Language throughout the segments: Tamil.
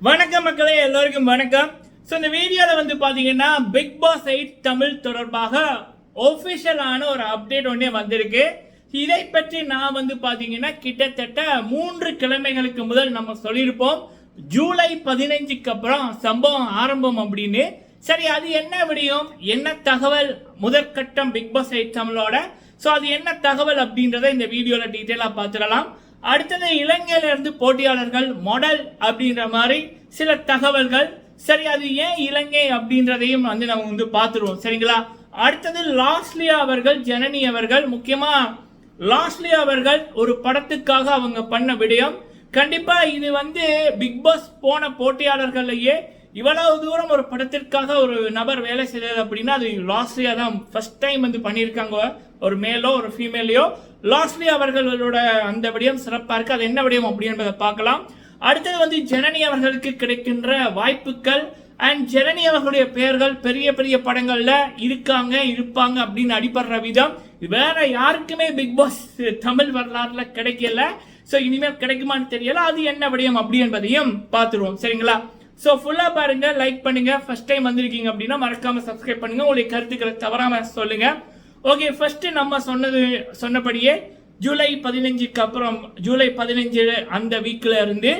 வணக்கம் மக்களே, எல்லோருக்கும் வணக்கம். ஸோ இந்த வீடியோவில் வந்து பார்த்தீங்கன்னா பிக் பாஸ் 8 தமிழ் தொடர்பாக ஒஃபிஷியலான ஒரு அப்டேட் ஒன்றே வந்திருக்கு. இதை பற்றி நான் வந்து பார்த்தீங்கன்னா கிட்டத்தட்ட 3 கிழமைகளுக்கு முதல் நம்ம சொல்லியிருப்போம், ஜூலை 15க்கு அப்புறம் சம்பவம் ஆரம்பம் அப்படின்னு. சரி, அது என்ன விடியும், என்ன தகவல் முதற்கட்டம் பிக் பாஸ் 8 தமிழோட. ஸோ அது என்ன தகவல் அப்படின்றத இந்த வீடியோவில் டீட்டெயிலாக பார்த்துடலாம். அடுத்தது இலங்கையிலிருந்து போட்டியாளர்கள் மாடல் அப்படின்ற மாதிரி சில தகவல்கள். சரி, அது ஏன் இலங்கை அப்படின்றதையும் வந்து நம்ம வந்து பார்த்துருவோம், சரிங்களா. அடுத்தது லாஸ்லியா அவர்கள், ஜனனி அவர்கள், முக்கியமா லாஸ்லியா அவர்கள் ஒரு படத்துக்காக அவங்க பண்ண விடயம். கண்டிப்பா இது வந்து பிக் பாஸ் போன போட்டியாளர்களையே இவ்வளவு தூரம் ஒரு படத்திற்காக ஒரு நபர் வேலை செய்யறது அப்படின்னா அது லாஸ்லியா தான் ஃபர்ஸ்ட் டைம் வந்து பண்ணியிருக்காங்க. ஒரு மேலோ ஒரு ஃபீமேலையோ லாஸ்லியா அவர்களோட அந்த விடயம் சிறப்பாக இருக்கு. அது என்ன விடயம் அப்படின்றத பார்க்கலாம். அடுத்தது வந்து ஜனனி அவர்களுக்கு கிடைக்கின்ற வாய்ப்புகள் அண்ட் ஜனனி அவர்களுடைய பெயர்கள் பெரிய பெரிய படங்கள்ல இருப்பாங்க அப்படின்னு அடிபடுற விதம் வேற யாருக்குமே பிக் பாஸ் தமிழ் வரலாறுல கிடைக்கல. ஸோ இனிமேல் கிடைக்குமான்னு தெரியல. அது என்ன விடயம் அப்படி என்பதையும் பார்த்துருவோம், சரிங்களா. ஸோ ஃபுல்லாக பாருங்க, லைக் பண்ணுங்க. ஃபர்ஸ்ட் டைம் வந்திருக்கீங்க அப்படின்னா மறக்காம சப்ஸ்கிரைப் பண்ணுங்க. உங்களுடைய கருத்துக்களை தவறாம சொல்லுங்க. ஓகே, ஃபர்ஸ்ட் நம்ம சொன்னபடியே ஜூலை 15க்கு அப்புறம் ஜூலை 15 அந்த வீக்ல இருந்து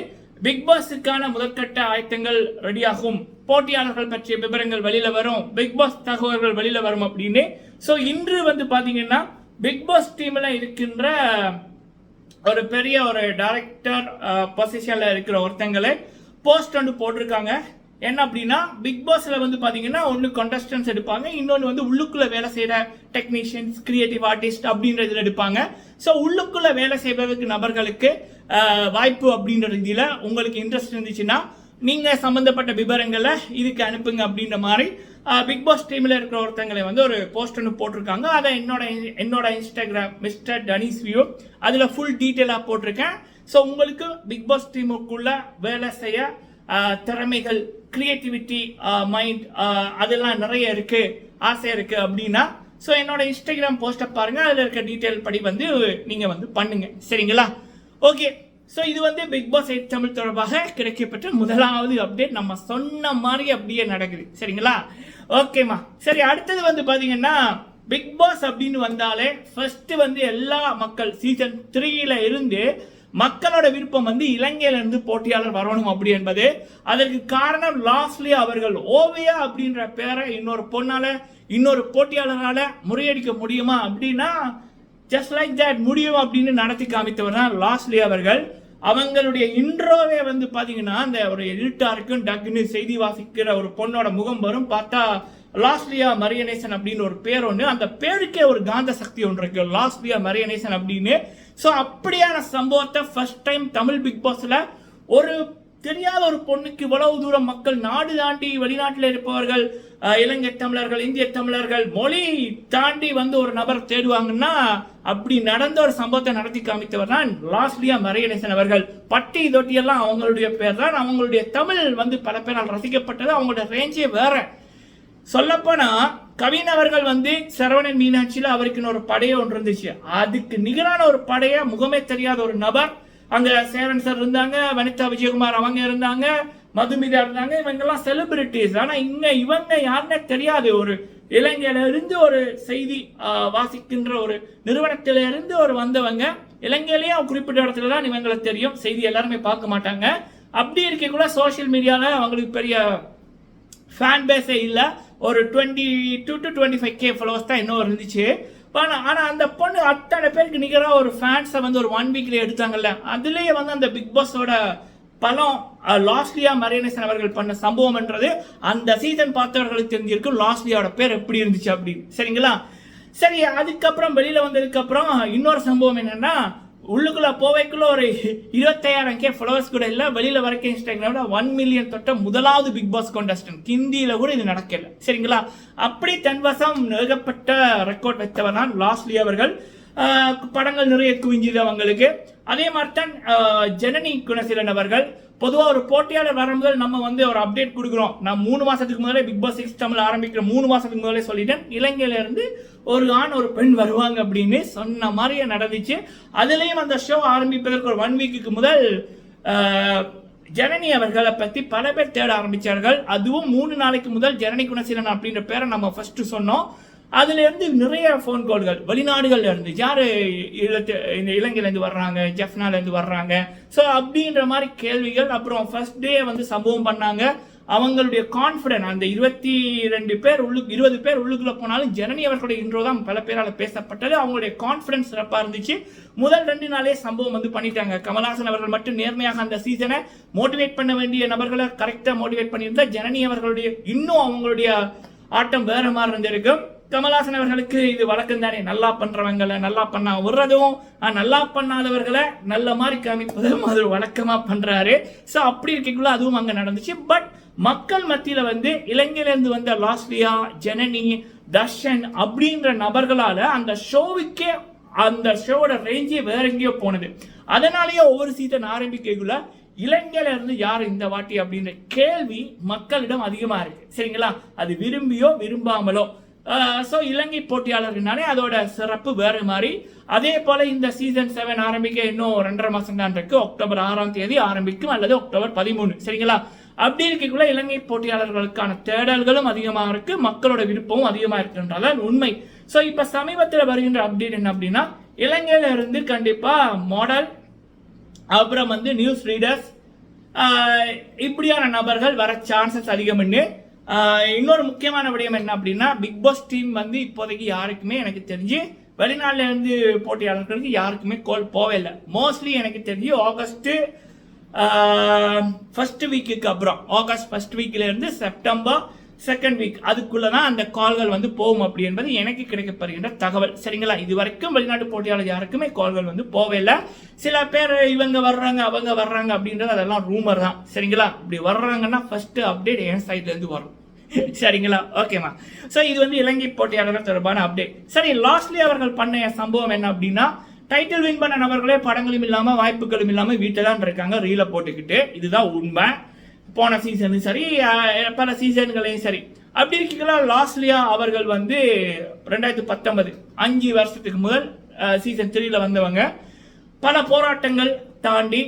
பிக் பாஸுக்கான முதற்கட்ட ஆயத்தங்கள் ரெடியாகும். போட்டியாளர்கள் பற்றிய விவரங்கள் வெளியில வரும், பிக் பாஸ் தகவல்கள் வெளியில வரும் அப்படின்னு. ஸோ இன்று வந்து பாத்தீங்கன்னா பிக் பாஸ் டீம்ல இருக்கின்ற ஒரு பெரிய ஒரு டைரக்டர் பொசிஷன்ல இருக்கிற ஒருத்தங்களை போஸ்ட் வந்து போட்டிருக்காங்க. என்ன அப்படின்னா பிக் பாஸ்ல வந்து பாத்தீங்கன்னா ஒன்னு கண்டஸ்டன்ஸ் எடுப்பாங்க, இன்னொன்று வந்து உள்ளுக்குள்ள வேலை செய்யற டெக்னீஷியன்ஸ், கிரியேட்டிவ் ஆர்டிஸ்ட் அப்படின்றதுல எடுப்பாங்க. ஸோ உள்ளுக்குள்ள வேலை செய்வதற்கு நபர்களுக்கு வாய்ப்பு அப்படின்ற ரீதியில உங்களுக்கு இன்ட்ரெஸ்ட் இருந்துச்சுன்னா நீங்க சம்பந்தப்பட்ட விவரங்களை இதுக்கு அனுப்புங்க அப்படின்ற மாதிரி பிக் பாஸ் டீம்ல இருக்கிற ஒருத்தங்களை வந்து ஒரு போஸ்ட் ஒன்று போட்டிருக்காங்க. அதை என்னோட இன்ஸ்டாகிராம் மிஸ்டர் டனிஸ் வியூ அதுல ஃபுல் டீட்டெயிலா போட்டிருக்கேன். ஸோ உங்களுக்கு பிக் பாஸ் டீமுக்குள்ள வேலை செய்ய திறமைகள், கிரியேட்டிவிட்டி, மைண்ட் அதெல்லாம் நிறைய இருக்கு, ஆசை இருக்கு அப்படின்னா ஸோ என்னோட இன்ஸ்டாகிராம் போஸ்ட்டை பாருங்க, அதில் இருக்க டீட்டெயில் படி வந்து நீங்க வந்து பண்ணுங்க, சரிங்களா. ஓகே, ஸோ இது வந்து பிக் பாஸ் 8 தமிழ் தொடர்பாக கிடைக்கப்பட்ட முதலாவது அப்டேட். நம்ம சொன்ன மாதிரி அப்படியே நடக்குது, சரிங்களா. ஓகேம்மா, சரி. அடுத்தது வந்து பாத்தீங்கன்னா பிக் பாஸ் அப்படின்னு வந்தாலே ஃபர்ஸ்ட் வந்து எல்லா மக்கள் சீசன் 3ல இருந்து மக்களோட விருப்பம் வந்து இலங்கையில இருந்து போட்டியாளர் வரணும் அப்படி என்பது. அதற்கு காரணம் லாஸ்லியா அவர்கள். ஓவியா அப்படின்ற பேரை இன்னொரு பொண்ணால இன்னொரு போட்டியாளரால முறியடிக்க முடியுமா அப்படின்னா ஜஸ்ட் லைக் தட் முடியும் அப்படின்னு நடத்தி காமித்தவர் தான் லாஸ்லியா அவர்கள். அவங்களுடைய இன்ட்ரோவே வந்து பாத்தீங்கன்னா அந்த ஒரு இருட்டா இருக்கும், டக்குன்னு செய்தி வாசிக்கிற ஒரு பொண்ணோட முகம் வரும், பார்த்தா லாஸ்லியா மரியநேசன் அப்படின்னு ஒரு பேர் ஒன்று. அந்த பேருக்கே ஒரு காந்த சக்தி ஒன்று இருக்கு, லாஸ்லியா மரியநேசன் அப்படின்னு. ஸோ அப்படியான சம்பவத்தை ஃபர்ஸ்ட் டைம் தமிழ் பிக் பாஸ்ல ஒரு தெரியாத ஒரு பொண்ணுக்கு இவ்வளவு தூரம் மக்கள் நாடு தாண்டி வெளிநாட்டில் இருப்பவர்கள், இலங்கை தமிழர்கள், இந்திய தமிழர்கள், மொழி தாண்டி வந்து ஒரு நபர் தேடுவாங்கன்னா அப்படி நடந்த ஒரு சம்பவத்தை நடத்தி காமித்தவர் தான் லாஸ்லியா மரியநேசன் அவர்கள். பட்டி தொட்டியெல்லாம் அவங்களுடைய பேர் தான். அவங்களுடைய தமிழ் வந்து பல பேரால் ரசிக்கப்பட்டது. அவங்களுடைய ரேஞ்சே வேற. சொல்லப்போனா கவின் அவர்கள் வந்து சரவணன் மீனாட்சியில அவருக்கு ஒரு படையை ஒன்று இருந்துச்சு. அதுக்கு நிகரான ஒரு படைய முகமே தெரியாத ஒரு நபர் அங்க சேரன் சார் இருந்தாங்க, வனிதா விஜயகுமார் அவங்க இருந்தாங்க, மதுமிதா இருந்தாங்க. இவங்க எல்லாம் செலிபிரிட்டிஸ். ஆனா இவங்க யாருன்னே தெரியாது. ஒரு இலங்கையில இருந்து ஒரு செய்தி வாசிக்கின்ற ஒரு நிறுவனத்தில இருந்து ஒரு வந்தவங்க. இலங்கையிலேயே குறிப்பிட்ட இடத்துல தான் இவங்களை தெரியும், செய்தி எல்லாருமே பார்க்க மாட்டாங்க. அப்படி இருக்க கூட சோசியல் மீடியால அவங்களுக்கு பெரிய ஃபேன் பேஸே இல்லை. ஒரு 22 to 25K ஃபாலோவர்ஸ் தான் இன்னும் இருந்துச்சு. ஆனா அந்த பொண்ணு அத்தனை பேருக்கு நிகராக ஒரு ஃபேன்ஸை வந்து ஒரு 1 வீக்ல எடுத்தாங்கல்ல. அதுலேயே வந்து அந்த பிக் பாஸோட பலம் லாஸ்லியா மரியநேசன் அவர்கள் பண்ண சம்பவம்ன்றது அந்த சீசன் பார்த்தவர்களுக்கு தெரிஞ்சிருக்கும் லாஸ்லியாவோட பேர் எப்படி இருந்துச்சு அப்படின்னு, சரிங்களா. சரி, அதுக்கப்புறம் வெளியில வந்ததுக்கு அப்புறம் இன்னொரு சம்பவம் என்னன்னா, உள்ளுக்குள்ள போவைக்குள்ள ஒரு 25,000K ஃபாலோவர்ஸ் கூட இல்லை, வெளியில வரைக்கும் இன்ஸ்டாகிராம்ல 1 மில்லியன் தொட்ட முதலாவது பிக் பாஸ் கண்டஸ்டன்ட். ஹிந்தியில கூட இது நடக்கல, சரிங்களா. அப்படி தன்வசம் ஏகப்பட்ட ரெக்கார்ட் வைத்தவர் தான் லாஸ்லியா அவர்கள். படங்கள் நிறைய குவிஞ்சுது அவங்களுக்கு. அதே மாதிரி தான் ஜனனி குணசீலன் அவர்கள். பொதுவாக ஒரு போட்டியாளர் வரும்போது நம்ம வந்து ஒரு அப்டேட் கொடுக்குறோம். நான் 3 மாசத்துக்கு முதலே பிக் பாஸ் 6 தமிழ் ஆரம்பிக்கிற 3 மாசத்துக்கு முதலே சொல்லிட்டேன், இலங்கையில இருந்து ஒரு ஆண் ஒரு பெண் வருவாங்க அப்படின்னு சொன்ன மாதிரியே நடந்துச்சு. அதுலேயும் அந்த ஷோ ஆரம்பிப்பதற்கு ஒரு 1 வீக்குக்கு முதல் ஜனனி அவர்களை பத்தி பல பேர் தேட ஆரம்பிச்சார்கள். அதுவும் 3 நாளைக்கு முதல் ஜனனி குணசீலன் அப்படின்ற பேரை நம்ம ஃபர்ஸ்ட் சொன்னோம். அதுல இருந்து நிறைய போன் கால்கள் வெளிநாடுகள்ல இருந்து, யாரு இந்த இலங்கையில இருந்து வர்றாங்க, ஜெஃப்னால இருந்து வர்றாங்க, ஸோ அப்படின்ற மாதிரி கேள்விகள். அப்புறம் ஃபர்ஸ்ட் டே வந்து சம்பவம் பண்ணாங்க. அவங்களுடைய கான்ஃபிடன்ஸ், அந்த 20 பேர் உள்ளுக்குள்ள போனாலும் ஜனனி அவர்களுடைய இன்ட்ரோ தான் பல பேரால் பேசப்பட்டது. அவங்களுடைய கான்ஃபிடன்ஸ் சிறப்பாக இருந்துச்சு. முதல் 2 நாளே சம்பவம் வந்து பண்ணிட்டாங்க. கமல்ஹாசன் அவர்கள் மட்டும் நேர்மையாக அந்த சீசனை மோட்டிவேட் பண்ண வேண்டிய நபர்களை கரெக்டாக மோட்டிவேட் பண்ணியிருந்தா ஜனனி அவர்களுடைய இன்னும் அவங்களுடைய ஆட்டம் வேற மாதிரி இருந்திருக்கும். கமல்ஹாசன் அவர்களுக்கு இது வழக்கம் தானே, நல்லா பண்றவங்களை நல்லா பண்ணா விடுறதும், நல்லா பண்ணாதவர்களை நல்ல மாதிரி காமிப்பதும் அது வழக்கமா பண்றாரு. ஸோ அப்படி இருக்கக்குள்ள அதுவும் அங்க நடந்துச்சு. பட் மக்கள் மத்தியில வந்து இலங்கையில இருந்து வந்த லாஸ்லியா, ஜனனி, தர்ஷன் அப்படின்ற நபர்களால அந்த ஷோவுக்கே, அந்த ஷோவோட ரேஞ்சே வேற எங்கேயோ போனது. அதனாலேயே ஒவ்வொரு சீசன் ஆரம்பிக்கக்குள்ள இலங்கையில இருந்து யார் இந்த வாட்டி அப்படின்ற கேள்வி மக்களிடம் அதிகமா இருக்கு. சரிங்களா, அது விரும்பியோ விரும்பாமலோ. ஸோ இலங்கை போட்டியாளர்னாலே அதோட சிறப்பு வேறு மாதிரி. அதே போல இந்த சீசன் 7 ஆரம்பிக்க இன்னும் 2.5 மாசம் தான் இருக்கு. அக்டோபர் 6ஆம் தேதி ஆரம்பிக்கும், அல்லது அக்டோபர் 13. சரிங்களா, அப்படி இருக்கக்குள்ள இலங்கை போட்டியாளர்களுக்கான தேடல்களும் அதிகமாக இருக்கு, மக்களோட விருப்பமும் அதிகமாக இருக்குன்றதான் உண்மை. ஸோ இப்ப சமீபத்தில் வருகின்ற அப்டேட் என்ன அப்படின்னா, இலங்கையில இருந்து கண்டிப்பா மாடல், அப்புறம் வந்து நியூஸ் ரீடர்ஸ், இப்படியான நபர்கள் வர சான்சஸ் அதிகம்னு. இன்னொரு முக்கியமான விடயம் என்ன அப்படின்னா, பிக் பாஸ் டீம் வந்து இப்போதைக்கு யாருக்குமே எனக்கு தெரிஞ்சு வெளிநாட்டில இருந்து போட்டியாளர்களுக்கு யாருக்குமே கால் போவே இல்லை. மோஸ்ட்லி எனக்கு தெரிஞ்சு ஆகஸ்ட் ஃபர்ஸ்ட் வீக்குக்கு அப்புறம், ஆகஸ்ட் ஃபர்ஸ்ட் வீக்ல இருந்து செப்டம்பர் செகண்ட் வீக் அதுக்குள்ளதான் அந்த கால்கள் வந்து போகும் அப்படி என்பது எனக்கு கிடைக்கப்படுகின்ற தகவல். சரிங்களா, இது வரைக்கும் வெளிநாட்டு போட்டியாளர் யாருக்குமே கால்கள் வந்து போவே இல்லை. சில பேர் இவங்க வர்றாங்க அவங்க வர்றாங்க அப்படின்றது அதெல்லாம் ரூமர் தான். சரிங்களா, இப்படி வர்றாங்கன்னா ஃபர்ஸ்ட் அப்டேட் என் சைட்ல இருந்து வரும். சரிங்களா, ஓகேமா. ஸோ இது வந்து இலங்கை போட்டியாளர்கள் தொடர்பான அப்டேட். சரி, லாஸ்ட்லி அவர்கள் பண்ண சம்பவம் என்ன அப்படின்னா, டைட்டில் வின் பண்ண நபர்களே படங்களும் இல்லாம வாய்ப்புகளும் இல்லாம வீட்டில் தான் இருக்காங்க ரீல போட்டுக்கிட்டு. இதுதான் உண்மை. போன சீசனும் சரி, பல சீசன்களையும் சரி. அப்படி இருக்கலாம். லாஸ்ட்லியா அவர்கள் வந்து 2019 5 வருஷத்துக்கு முதல் சீசன் 3ல வந்தவங்க. பல போராட்டங்கள் தாண்டி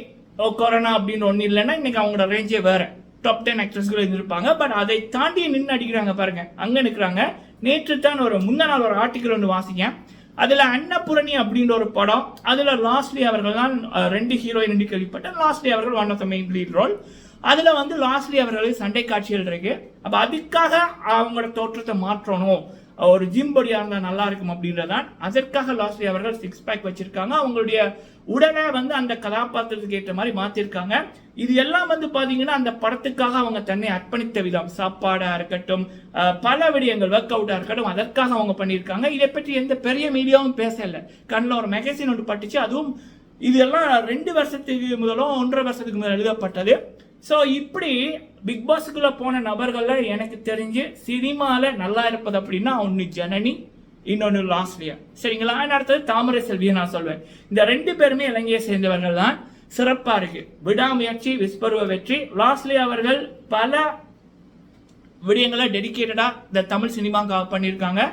கொரோனா அப்படின்னு ஒண்ணு இல்லைன்னா இன்னைக்கு அவங்களோட ரேஞ்சே வேற. டாப் 10 ஆக்ட்ரஸ்கள் இருந்திருப்பாங்க. பட் அதை தாண்டி நின்று அடிக்கிறாங்க பாருங்க, அங்க நிற்கிறாங்க. நேற்று தான் முந்த நாள் ஒரு ஆர்டிக்கல் ஒன்று வாசிக்கேன். அதுல அன்னபூரணி அப்படின்ற ஒரு படம், அதுல லாஸ்ட்லி அவர்கள் தான் 2 ஹீரோயின் என்று கேள்விப்பட்ட. லாஸ்ட்லி அவர்கள் one of the main lead role. அதுல வந்து லாஸ்ட்லி அவர்களுக்கு சண்டை காட்சிகள் இருக்கு. அப்ப அதுக்காக அவங்களோட தோற்றத்தை மாற்றணும், ஒரு ஜிம் பாடியா இருந்தா நல்லா இருக்கும் அப்படின்றதான் அதற்காக லாஸ்ட்லி அவர்கள் 6 பேக் வச்சிருக்காங்க. அவங்களுடைய உடனே வந்து அந்த கதாபாத்திரத்துக்கு ஏற்ற மாதிரி மாத்திருக்காங்க. இது எல்லாம் வந்து பாத்தீங்கன்னா அந்த படத்துக்காக அவங்க தன்னை அர்ப்பணித்த விதம், சாப்பாடா இருக்கட்டும், பல விடயங்கள், ஒர்க் அவுட்டா இருக்கட்டும், அதற்காக அவங்க பண்ணியிருக்காங்க. இதை பற்றி எந்த பெரிய மீடியாவும் பேசல. கண்ணில் ஒரு மேகசின் ஒன்று பட்டுச்சு. அதுவும் இதெல்லாம் 2 வருஷத்துக்கு முதலும் 1.5 வருஷத்துக்கு முதல் எழுதப்பட்டது. ஸோ இப்படி பிக் பாஸுக்குள்ள போன நபர்கள்ல எனக்கு தெரிஞ்சு சினிமால நல்லா இருப்பது அப்படின்னா ஒன்னு ஜனனி, இன்னொன்னு லாஸ்ட்லியா. சரிங்களா, அடுத்தது தாமரை செல்வியை நான் சொல்வேன். இந்த 2 பேருமே இலங்கையை சேர்ந்தவர்கள் தான். சிறப்பா இருக்கு. விடாமுயற்சி விஸ்வருவ வெற்றி. லாஸ்ட்லியா அவர்கள் பல விடயங்களை டெடிக்கேட்டடா இந்த தமிழ் சினிமாக்காக பண்ணியிருக்காங்க.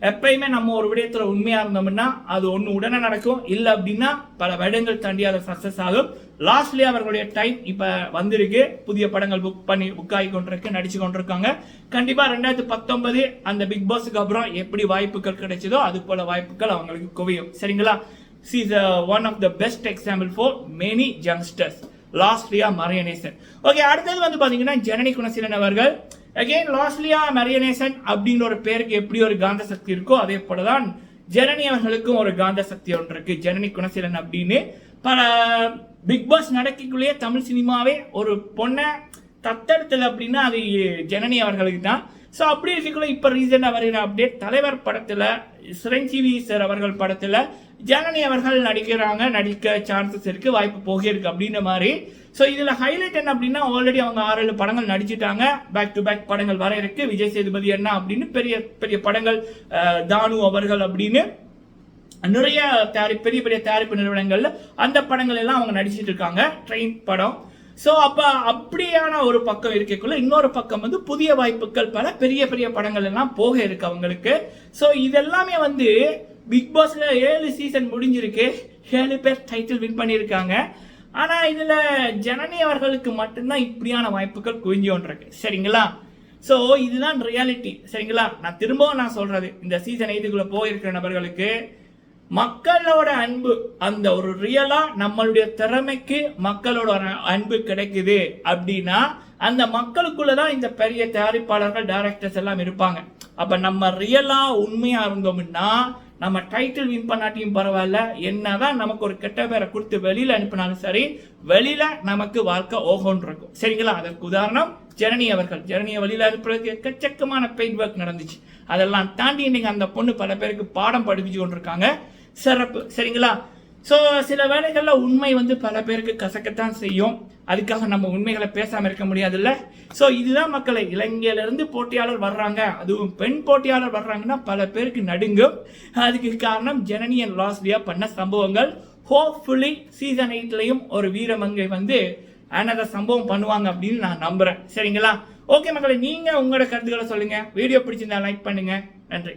எப்பயுமே நம்ம ஒரு விடயத்துல உண்மையா இருந்தோம்னா அது ஒண்ணு உடனே நடக்கும், இல்ல அப்படின்னா பல வருடங்கள் தாண்டி அதை சக்சஸ் ஆகும். லாஸ்ட்லி அவர்களுடைய டைம் இப்ப வந்திருக்கு. புதிய படங்கள் புக் ஆகி கொண்டிருக்கு, நடிச்சு கொண்டிருக்காங்க. கண்டிப்பா 2019 அந்த பிக் பாஸுக்கு அப்புறம் எப்படி வாய்ப்புகள் கிடைச்சதோ அது போல வாய்ப்புகள் அவங்களுக்கு குவியும். சரிங்களா, she is one of the best example for many youngsters. லாஸ்ட்லியா Mariyanesan. Okay, அடுத்தது வந்து பாத்தீங்கன்னா ஜனனி குணசீலன் அவர்கள். அகைன் லாஸ்ட்லியா மரியனேசன் அப்படின்ற ஒரு பேருக்கு எப்படி ஒரு காந்த சக்தி இருக்கோ அதே போலதான் ஜனனி அவர்களுக்கும் ஒரு காந்த சக்தி ஒன்று இருக்கு. ஜனனி குணசீலன் அப்படின்னு பல பிக் பாஸ் நடக்கக்குள்ளேயே தமிழ் சினிமாவே ஒரு பொண்ணை தத்தெடுத்தது அப்படின்னா அது ஜனனி அவர்களுக்கு தான். ஸோ அப்படி இருக்கக்குள்ள இப்ப ரீசெண்டா வருகிற அப்டேட், தலைவர் படத்துல சிரஞ்சீவி சார் அவர்கள் படத்துல ஜனனி அவர்கள் நடிக்க சான்சஸ் இருக்கு, வாய்ப்பு போக இருக்கு அப்படின்ற மாதிரி. ஸோ இதுல ஹைலைட் என்ன அப்படின்னா, ஆல்ரெடி அவங்க 6-7 படங்கள் நடிச்சுட்டாங்க. பேக் டு பேக் படங்கள் வர இருக்கு. விஜய் சேதுபதி என்ன அப்படின்னு பெரிய பெரிய படங்கள், தானு அவர்கள் அப்படின்னு நிறைய பெரிய பெரிய தயாரிப்பு நிறுவனங்கள்ல அந்த படங்கள் எல்லாம் அவங்க நடிச்சிட்டு இருக்காங்க. ட்ரெயின் படம். ஸோ அப்ப அப்படியான ஒரு பக்கம் இருக்கக்குள்ள இன்னொரு பக்கம் வந்து புதிய வாய்ப்புகள், பல பெரிய பெரிய படங்கள் எல்லாம் போக இருக்கு அவங்களுக்கு. ஸோ இதெல்லாமே வந்து பிக் பாஸ்ல 7 சீசன் முடிஞ்சிருக்கு. 7 பேர் டைட்டில் வின் பண்ணியிருக்காங்க. ஆனா இதுல ஜனனி அவர்களுக்கு மட்டும்தான் இப்படியான வாய்ப்புகள் குவிஞ்சு கொண்டிருக்கு. சரிங்களா? ஸோ இதுதான் ரியாலிட்டி. சரிங்களா? நான் திரும்பவும் சொல்றது, இந்த சீசன் 8க்குள்ள போயிருக்கிற நபர்களுக்கு மக்களோட அன்பு, அந்த ஒரு ரியலா நம்மளுடைய திறமைக்கு மக்களோட அன்பு கிடைக்குது அப்படின்னா அந்த மக்களுக்குள்ளதான் இந்த பெரிய தயாரிப்பாளர்கள், டைரக்டர்ஸ் எல்லாம் இருப்பாங்க. அப்ப நம்ம ரியலா உண்மையா இருந்தோம்னா நம்ம டைட்டில் வின் பண்ணாட்டியும் பரவாயில்ல, என்னதான் நமக்கு ஒரு கெட்ட பேரை கொடுத்து வெளியில அனுப்பினாலும் சரி, வெளியில நமக்கு வாழ்க்கை ஓகோன்னு இருக்கும். சரிங்களா? அதற்கு உதாரணம் ஜனனி அவர்கள். ஜனனியை வெளியில அனுப்புறதுக்கு எக்கச்சக்கமான பெயிட் ஒர்க் நடந்துச்சு. அதெல்லாம் தாண்டி இன்னைக்கு அந்த பொண்ணு பல பேருக்கு பாடம் படிப்பிச்சு கொண்டிருக்காங்க. சிறப்பு. சரிங்களா? ஸோ சில வேலைகள்ல உண்மை பல பேருக்கு கசக்கத்தான் செய்யும். அதுக்காக நம்ம உண்மைகளை பேசாம இருக்க முடியாதுல்ல. ஸோ இதுதான் மக்களை, இலங்கையிலிருந்து போட்டியாளர் வர்றாங்க, அதுவும் பெண் போட்டியாளர் வர்றாங்கன்னா பல பேருக்கு நடுங்கும். அதுக்கு காரணம் ஜனனியன் லாஸ்லியா பண்ண சம்பவங்கள். ஹோப்ஃபுல்லி சீசன் 8லையும் ஒரு வீரமங்கை அனதர் சம்பவம் பண்ணுவாங்க அப்படின்னு நான் நம்புறேன். சரிங்களா? ஓகே மக்களை, நீங்க உங்களோட கருத்துக்களை சொல்லுங்க. வீடியோ பிடிச்சிருந்தா லைக் பண்ணுங்க. நன்றி.